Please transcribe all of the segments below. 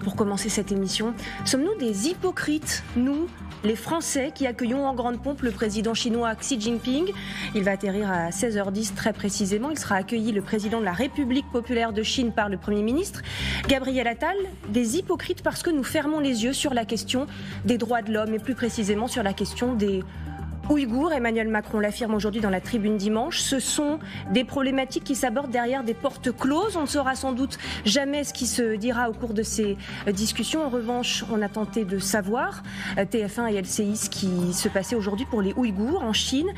pour commencer cette émission. Sommes-nous des hypocrites, nous, les Français, qui accueillons en grande pompe le président chinois Xi Jinping? Il va atterrir à 16h10 très précisément. Il sera accueilli, le président de la République populaire de Chine, par le Premier ministre Gabriel Attal. Des hypocrites parce que nous fermons les yeux sur la question des droits de l'homme et plus précisément sur la question des Ouïghours. Emmanuel Macron l'affirme aujourd'hui dans la Tribune dimanche. Ce sont des problématiques qui s'abordent derrière des portes closes. On ne saura sans doute jamais ce qui se dira au cours de ces discussions. En revanche, on a tenté de savoir, TF1 et LCI, ce qui se passait aujourd'hui pour les Ouïghours en Chine.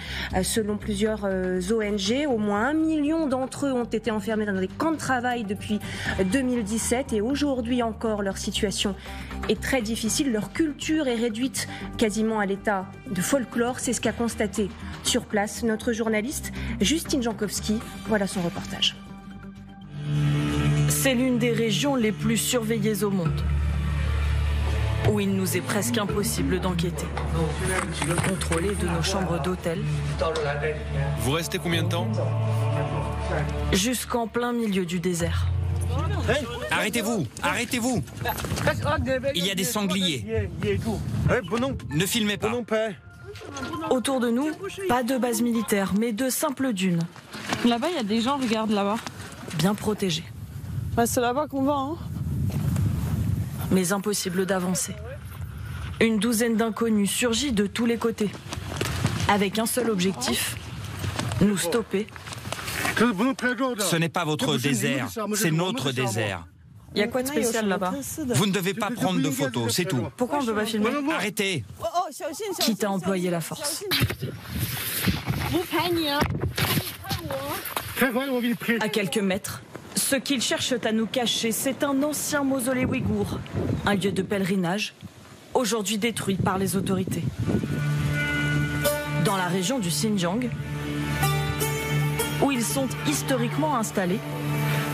Selon plusieurs ONG, au moins 1 million d'entre eux ont été enfermés dans des camps de travail depuis 2017 et aujourd'hui encore leur situation est très difficile. Leur culture est réduite quasiment à l'état de folklore. C'est ce qu'a constaté sur place notre journaliste Justine Jankowski. Voilà son reportage. C'est l'une des régions les plus surveillées au monde, où il nous est presque impossible d'enquêter. Contrôlé de nos chambres d'hôtel. Vous restez combien de temps? Jusqu'en plein milieu du désert. Arrêtez-vous, arrêtez-vous. Il y a des sangliers. Ne filmez pas. Autour de nous, pas de base militaire, mais de simples dunes. Là-bas, il y a des gens, regarde là-bas. Bien protégés. Bah, c'est là-bas qu'on va, hein. Mais impossible d'avancer. Une douzaine d'inconnus surgit de tous les côtés. Avec un seul objectif, nous stopper. Ce n'est pas votre désert, c'est notre désert. Il y a quoi de spécial là-bas? Vous ne devez pas prendre de photos, c'est tout. Pourquoi on ne peut pas filmer? Arrêtez. Quitte à employer la force. À quelques mètres, ce qu'ils cherchent à nous cacher, c'est un ancien mausolée ouïghour, un lieu de pèlerinage, aujourd'hui détruit par les autorités. Dans la région du Xinjiang, où ils sont historiquement installés,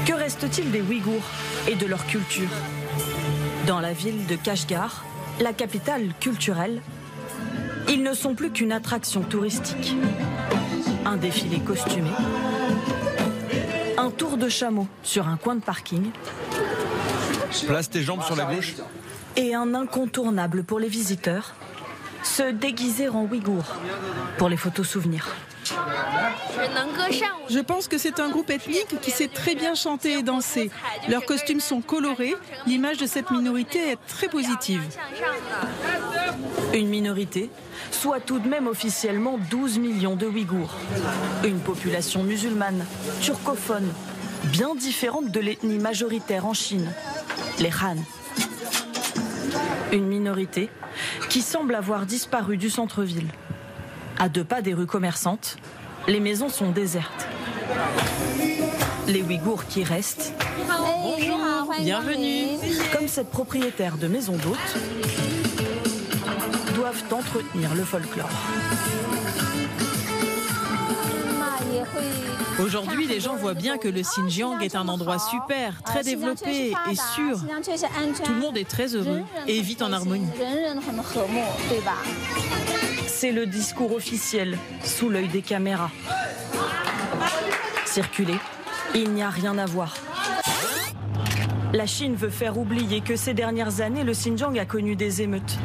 que reste-t-il des Ouïghours et de leur culture? Dans la ville de Kashgar, la capitale culturelle, ils ne sont plus qu'une attraction touristique. Un défilé costumé, un tour de chameau sur un coin de parking. Place tes jambes sur la gauche. Et un incontournable pour les visiteurs, se déguiser en Ouïghour pour les photos souvenirs. Je pense que c'est un groupe ethnique qui sait très bien chanter et danser. Leurs costumes sont colorés. L'image de cette minorité est très positive. Une minorité, soit tout de même officiellement 12 millions de Ouïghours. Une population musulmane, turcophone, bien différente de l'ethnie majoritaire en Chine, les Han. Une minorité qui semble avoir disparu du centre-ville. À 2 pas des rues commerçantes, les maisons sont désertes. Les Ouïghours qui restent, Bienvenue. comme cette propriétaire de maison d'hôtes, doivent entretenir le folklore. Aujourd'hui, les gens voient bien que le Xinjiang est un endroit super, très développé et sûr. Tout le monde est très heureux et vit en harmonie. C'est le discours officiel, sous l'œil des caméras. Circuler, il n'y a rien à voir. La Chine veut faire oublier que ces dernières années, le Xinjiang a connu des émeutes,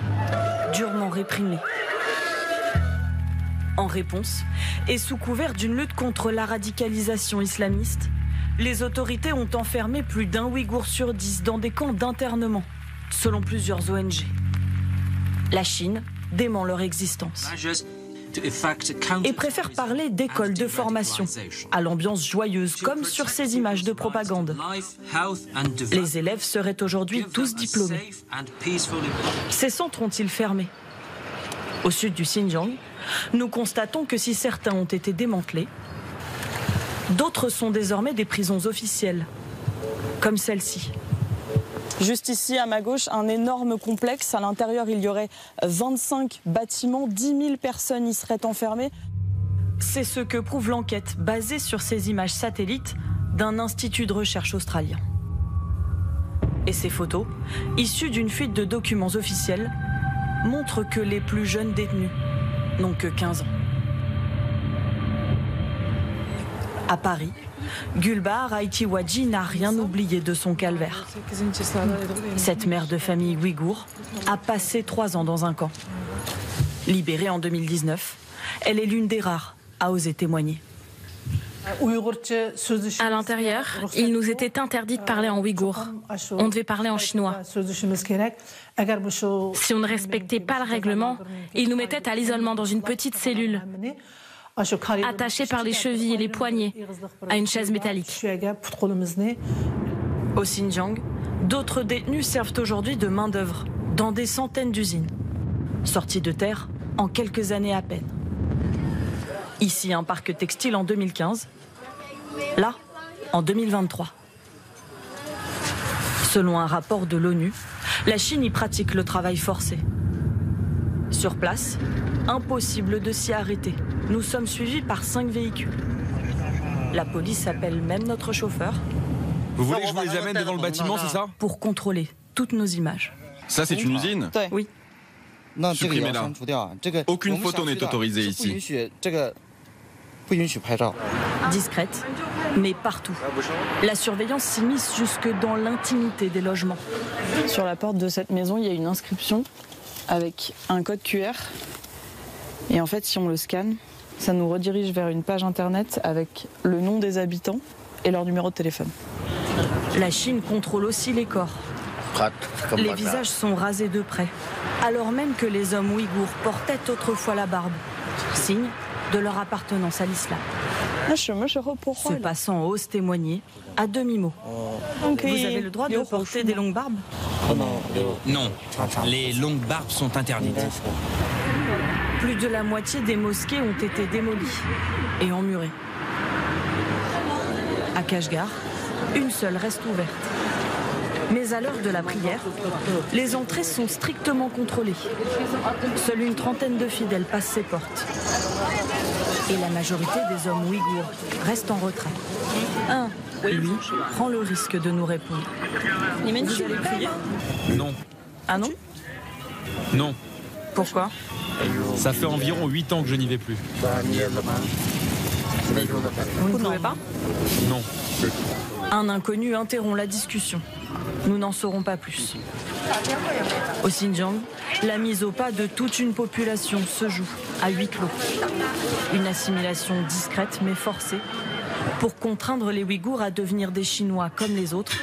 durement réprimées. En réponse, et sous couvert d'une lutte contre la radicalisation islamiste, les autorités ont enfermé plus d'1 Ouïghour sur 10 dans des camps d'internement, selon plusieurs ONG. La Chine dément leur existence et préfère parler d'écoles de formation, à l'ambiance joyeuse, comme sur ces images de propagande. Les élèves seraient aujourd'hui tous diplômés. Ces centres ont-ils fermé? Au sud du Xinjiang, nous constatons que si certains ont été démantelés, d'autres sont désormais des prisons officielles, comme celle-ci. Juste ici, à ma gauche, un énorme complexe. À l'intérieur, il y aurait 25 bâtiments, 10 000 personnes y seraient enfermées. C'est ce que prouve l'enquête basée sur ces images satellites d'un institut de recherche australien. Et ces photos, issues d'une fuite de documents officiels, montrent que les plus jeunes détenus n'ont que 15 ans. À Paris, Gulbar Aitiwadji n'a rien oublié de son calvaire. Cette mère de famille ouïghour a passé 3 ans dans un camp. Libérée en 2019, elle est l'une des rares à oser témoigner. À l'intérieur, il nous était interdit de parler en ouïghour. On devait parler en chinois. Si on ne respectait pas le règlement, ils nous mettaient à l'isolement dans une petite cellule, attachés par les chevilles et les poignets à une chaise métallique. Au Xinjiang, d'autres détenus servent aujourd'hui de main-d'œuvre dans des centaines d'usines. Sortis de terre en quelques années à peine. Ici, un parc textile en 2015. Là, en 2023. Selon un rapport de l'ONU, la Chine y pratique le travail forcé. Sur place, impossible de s'y arrêter. Nous sommes suivis par 5 véhicules. La police appelle même notre chauffeur. Vous voulez que je vous les amène devant le bâtiment, c'est ça? Pour contrôler toutes nos images. Ça, c'est une usine? Oui. Supprimez-la. Aucune photo n'est autorisée ici. Discrète, mais partout. La surveillance s'immisce jusque dans l'intimité des logements. Sur la porte de cette maison, il y a une inscription avec un code QR. Et en fait, si on le scanne, ça nous redirige vers une page internet avec le nom des habitants et leur numéro de téléphone. La Chine contrôle aussi les corps. Les visages sont rasés de près, alors même que les hommes ouïghours portaient autrefois la barbe, signe de leur appartenance à l'islam. Ce passant ose témoigner à demi-mot. Vous avez le droit de porter des longues barbes? Non, les longues barbes sont interdites. Plus de la moitié des mosquées ont été démolies et emmurées. À Kashgar, une seule reste ouverte. Mais à l'heure de la prière, les entrées sont strictement contrôlées. Seule une trentaine de fidèles passent ces portes. Et la majorité des hommes ouïghours restent en retrait. Un, lui, prend le risque de nous répondre. Vous allez prier? Non. Ah non? Non. Pourquoi? Ça fait environ 8 ans que je n'y vais plus. Vous ne pouvez pas? Non. Un inconnu interrompt la discussion. Nous n'en saurons pas plus. Au Xinjiang, la mise au pas de toute une population se joue à huis clos. Une assimilation discrète mais forcée pour contraindre les Ouïghours à devenir des Chinois comme les autres,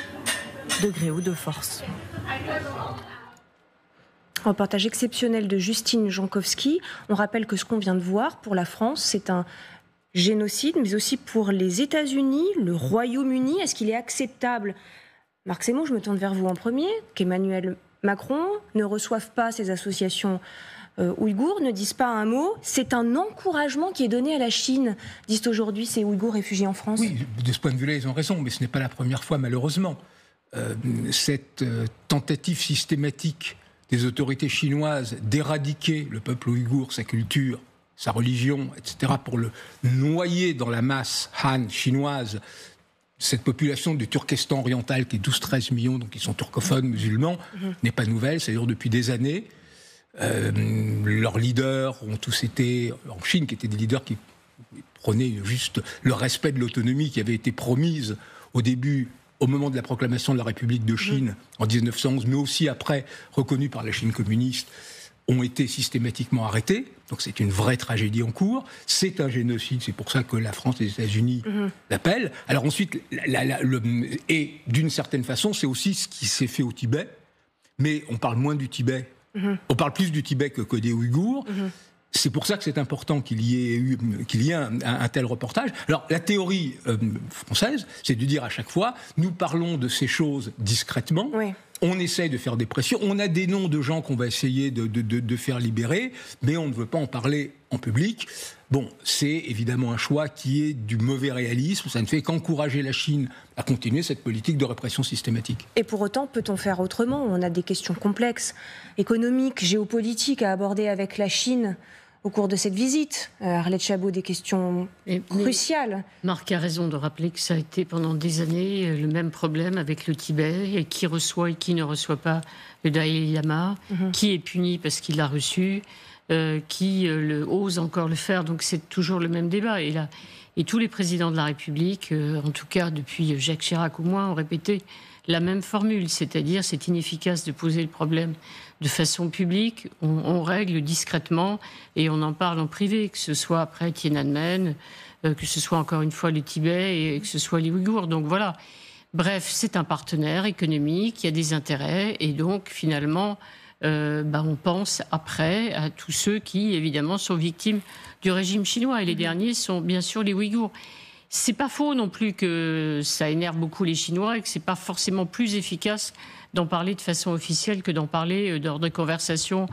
de gré ou de force. Reportage exceptionnel de Justine Jankowski. On rappelle que ce qu'on vient de voir pour la France, c'est un génocide, mais aussi pour les États-Unis, le Royaume-Uni. Est-ce qu'il est acceptable, Marc Seymour, je me tourne vers vous en premier, qu'Emmanuel Macron ne reçoive pas ces associations ouïghours, ne disent pas un mot? C'est un encouragement qui est donné à la Chine, disent aujourd'hui ces Ouïghours réfugiés en France. Oui, de ce point de vue-là, ils ont raison, mais ce n'est pas la première fois, malheureusement. Cette tentative systématique des autorités chinoises d'éradiquer le peuple ouïghour, sa culture, sa religion, etc., pour le noyer dans la masse Han chinoise, cette population du Turkestan oriental qui est 12-13 millions, donc ils sont turcophones, musulmans, n'est pas nouvelle, ça dure depuis des années. Leurs leaders ont tous été, en Chine, qui étaient des leaders qui prônaient juste le respect de l'autonomie qui avait été promise au début, au moment de la proclamation de la République de Chine en 1911, mais aussi après, reconnus par la Chine communiste, ont été systématiquement arrêtés. Donc c'est une vraie tragédie en cours. C'est un génocide, c'est pour ça que la France et les États-Unis l'appellent. Alors ensuite, et d'une certaine façon, c'est aussi ce qui s'est fait au Tibet, mais on parle moins du Tibet. On parle plus du Tibet que des Ouïghours. C'est pour ça que c'est important qu'il y ait un tel reportage. Alors, la théorie française, c'est de dire à chaque fois, nous parlons de ces choses discrètement, on essaye de faire des pressions, on a des noms de gens qu'on va essayer de faire libérer, mais on ne veut pas en parler en public. Bon, c'est évidemment un choix qui est du mauvais réalisme, ça ne fait qu'encourager la Chine à continuer cette politique de répression systématique. Et pour autant, peut-on faire autrement? On a des questions complexes, économiques, géopolitiques à aborder avec la Chine au cours de cette visite. Arlette Chabot, des questions cruciales. Marc a raison de rappeler que ça a été pendant des années le même problème avec le Tibet, et qui reçoit et qui ne reçoit pas le Dalai Lama, qui est puni parce qu'il l'a reçu, qui ose encore le faire. Donc c'est toujours le même débat. Et là, Et tous les présidents de la République, en tout cas depuis Jacques Chirac au moins, ont répété la même formule, c'est-à-dire c'est inefficace de poser le problème de façon publique, on règle discrètement et on en parle en privé, que ce soit après Tiananmen, que ce soit encore une fois le Tibet et que ce soit les Ouïghours. Donc voilà, bref, c'est un partenaire économique, il y a des intérêts et donc finalement on pense après à tous ceux qui évidemment sont victimes du régime chinois et les derniers sont bien sûr les Ouïghours. C'est pas faux non plus que ça énerve beaucoup les Chinois et que c'est pas forcément plus efficace d'en parler de façon officielle que d'en parler dans des conversations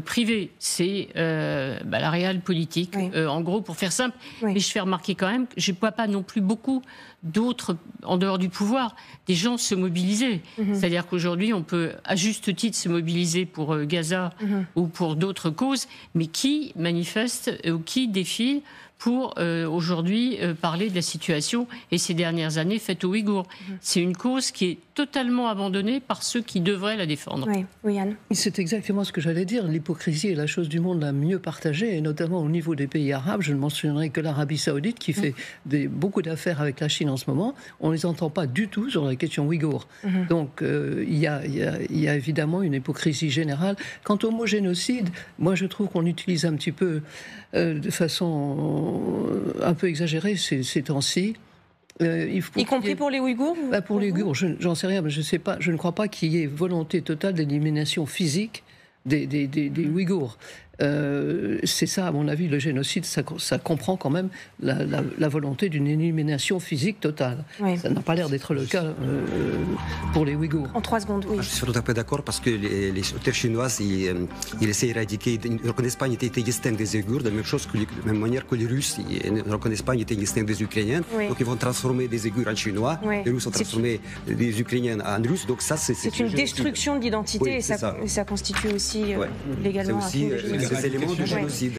privées. C'est la réelle politique, en gros, pour faire simple. Mais je fais remarquer quand même que je ne vois pas non plus beaucoup d'autres, en dehors du pouvoir, des gens se mobiliser. C'est-à-dire qu'aujourd'hui, on peut, à juste titre, se mobiliser pour Gaza ou pour d'autres causes, mais qui manifestent ou qui défilent pour aujourd'hui parler de la situation et ces dernières années faite aux Ouïghours. C'est une cause qui est totalement abandonnée par ceux qui devraient la défendre. Oui, Anne. C'est exactement ce que j'allais dire. L'hypocrisie est la chose du monde la mieux partagée, et notamment au niveau des pays arabes. Je ne mentionnerai que l'Arabie Saoudite qui fait beaucoup d'affaires avec la Chine en ce moment. On ne les entend pas du tout sur la question ouïghour. Donc il y a évidemment une hypocrisie générale. Quant au mot génocide, moi je trouve qu'on l'utilise un petit peu de façon un peu exagérée ces temps-ci. Y compris pour les Ouïghours pour les Ouïghours, j'en sais rien, mais je sais pas. Je ne crois pas qu'il y ait volonté totale d'élimination physique des Ouïghours. C'est ça, à mon avis, le génocide, ça comprend quand même la volonté d'une élimination physique totale. Ça n'a pas l'air d'être le cas pour les Ouïghours. En 3 secondes, oui. Je suis tout à fait d'accord parce que les autorités chinoises, ils essaient d'éradiquer, ils ne reconnaissent pas l'unité distincte des Ouïghours, de la même manière que les Russes, ils ne reconnaissent pas l'unité distincte des Ukrainiens. Donc ils vont transformer des Ouïghours en Chinois, les Russes vont transformer des Ukrainiens en Russes. Donc ça, c'est une destruction d'identité et ça constitue aussi légalement des éléments de génocide.